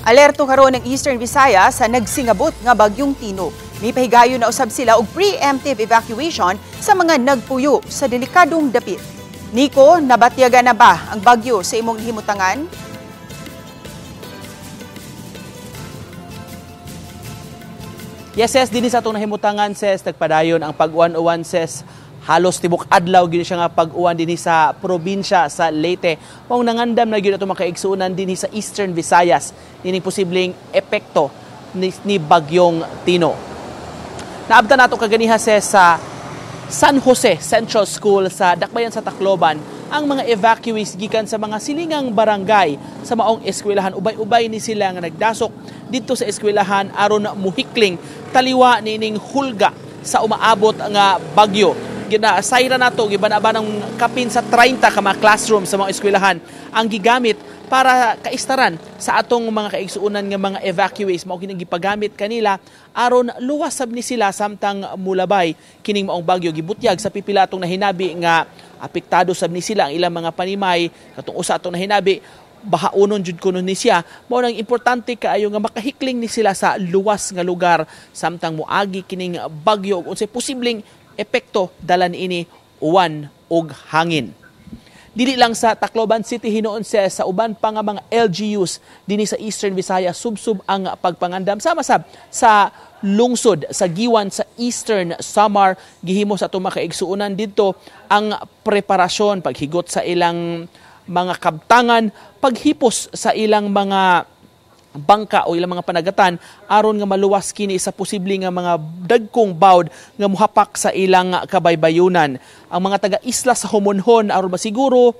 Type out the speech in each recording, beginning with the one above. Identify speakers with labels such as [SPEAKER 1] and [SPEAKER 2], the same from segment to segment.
[SPEAKER 1] Alerto karon ng Eastern Visayas sa nagsingabot nga bagyong Tino. May pahigayon na usab sila og preemptive evacuation sa mga nagpuyo sa delikadong dapit. Nico, nabatyagan na ba ang bagyo sa imong himutangan?
[SPEAKER 2] Yes, din sa itong nahimutangan, nagpadayon ang pag-uwan-uwan, halos tibok adlaw gid siya nga pag-uwan dinhi sa probinsya sa Leyte. Mao nangandam na gyud ato makaigsuonan dinhi sa Eastern Visayas nining posibleng epekto ni bagyong Tino. Naabtan nato kaganiha sa San Jose Central School sa Dakbayan sa Tacloban ang mga evacuees gikan sa mga silingang barangay sa maong eskwelahan. Ubay-ubay ni sila nga nagdasok dito sa eskwelahan aron muhikling taliwa nining hulga sa umaabot nga bagyo. Ginasayra nato gibanaba ng kapin sa 30 ka mga classroom sa mga eskwelahan ang gigamit para kaistaran sa atong mga kaigsuonan nga mga evacuees. Mao kining gipagamit kanila aron luwasab ni sila samtang mulabay kining maong bagyo. Gibutyag sa pipila atong nahinabi nga apektado sab ni sila ang ilang mga panimay katong usa atong nahinabi bahaunon jud kuno ni siya. Mao nang importante kaayo nga makahikling ni sila sa luwas nga lugar samtang moagi kining bagyo ug unsay posibleng epekto dala niini uwan ug hangin. Dili lang sa Tacloban City hinuon sa uban pa nga mga LGUs dinhi sa Eastern Visayas subsub ang pagpangandam sama sab sa lungsod sa Giwan sa Eastern Samar. Gihimo sa atong makaigsuonan didto ang preparasyon paghigot sa ilang mga kabtangan, paghipos sa ilang mga bangka o ilang mga panagatan aron nga maluwas kini sa posible nga mga dagkong bawd nga muhapak sa ilang kabaybayunan. Ang mga taga-isla sa Homonhon aron masiguro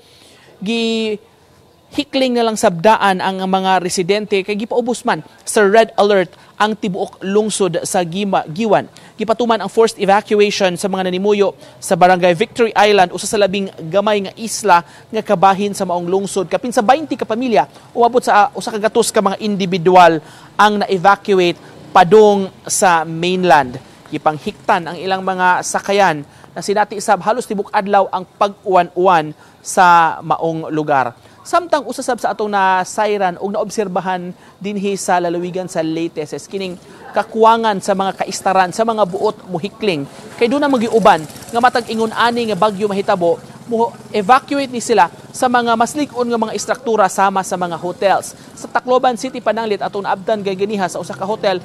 [SPEAKER 2] hikling na lang sabdaan ang mga residente kay gipaubos man sa red alert ang tibuok lungsod sa Giwan. Gipatuman ang forced evacuation sa mga nanimuyo sa barangay Victory Island usa sa labing gamay nga isla nga kabahin sa maong lungsod. Kapin sa 20 ka pamilya umabot sa usa ka gatos ka mga individual ang na-evacuate padung sa mainland. Gipanghiktan ang ilang mga sakayan na sinati sab halos tibok adlaw ang pag-uwan-uwan sa maong lugar. Samtang usasab sa atong nasayran o naobserbahan dinhi sa lalawigan sa Leyte sa kining kakuwangan sa mga kaistaran sa mga buot muhikling. Kay doon na magiuban nga matag ingon ani nga bagyo mahitabo, mo evacuate ni sila sa mga mas lig-on nga mga istruktura sama sa mga hotels. Sa Tacloban City pananglit atong naabtan ganiha sa usa ka hotel,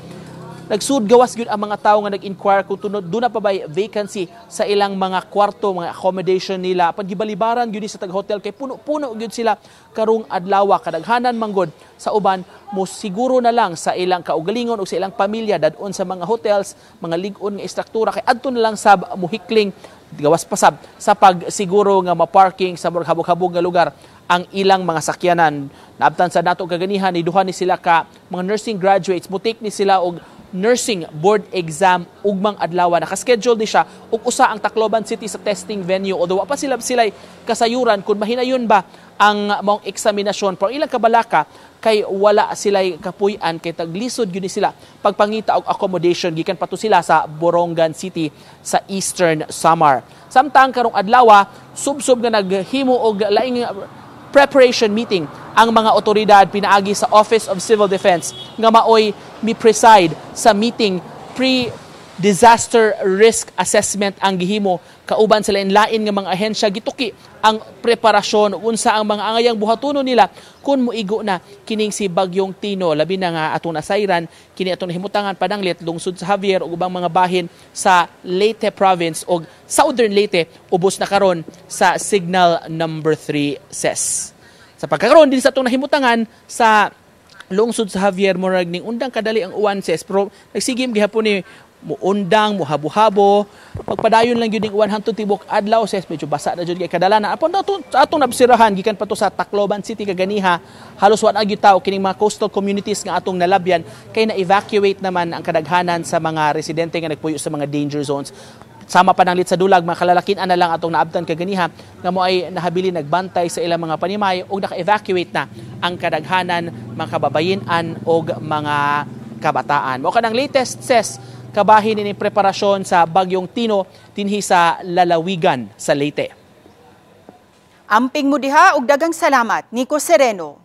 [SPEAKER 2] nagsud gawas gyud ang mga tawo nga nag-inquire kung tunod doon na pa bay vacancy sa ilang mga kwarto, mga accommodation nila. Pagibalibaran gyud sa tag-hotel kay puno-puno gyud sila karong adlaw. Kadaghanan manggod sa uban mo siguro na lang sa ilang kaugalingon o sa ilang pamilya dadon sa mga hotels, mga lig-on nga istruktura kay adto na lang sab muhikling gawas pasab sa pagsiguro nga ma-parking sa habog-habog nga lugar ang ilang mga sakyanan. Naabtan sa nato kaganihan ni duha ni sila ka mga nursing graduates, mutik ni sila og nursing board exam ugmang adlaw. Nakaschedule di siya ug usa ang Tacloban City sa testing venue although pa sila kasayuran kung mahinayon ba ang maong eksaminasyon pero ilang kabalaka kay wala sila kapuy-an kay taglisod gyud sila pagpangita og accommodation gikan pato sila sa Borongan City sa Eastern Samar. Samtang karong adlaw subsob nga naghimo og laing preparation meeting ang mga otoridad pinaagi sa Office of Civil Defense nga maoy mi-preside sa meeting pre-disaster risk assessment ang gihimo kauban sa lain-lain nga mga ahensya. Gituki ang preparasyon unsa ang mga angayang buhatonon nila kun moigo na kining si bagyong Tino. Labi na nga atong nasayran kini atong himutangan pananglit lungsod sa Javier ug ubang mga bahin sa Leyte province ug Southern Leyte ubos na karon sa signal number 3 ses. Sa pagkakaroon din sa itong nahimutangan sa lungsod sa Javier, murag ning undang kadali ang uwan ses. Pero nagsigim gihapon ni muundang, muhabo-habo. Pagpadayon lang yun yung uwan hantod tibok adlaw ses. Medyo basa na dyan kay kadalanan. Apon atong nabsirahan, gikan pa to sa Tacloban City kaganiha. Halos wala gyud tawo kining mga coastal communities nga atong nalabyan kay na-evacuate naman ang kadaghanan sa mga residente nga nagpuyo sa mga danger zones. Sama pananglit sa dulag, mga kalalakinan na lang atong naabtan kaganiha nga mo ay nahabili nagbantay sa ilang mga panimay o naka-evacuate na ang kadaghanan mga kababayin-an o mga kabataan. Mo kanang latest ses kabahin ni preparasyon sa bagyong Tino dinhi sa lalawigan sa Leyte.
[SPEAKER 1] Amping mo diha og dagang salamat, Nico Sereno.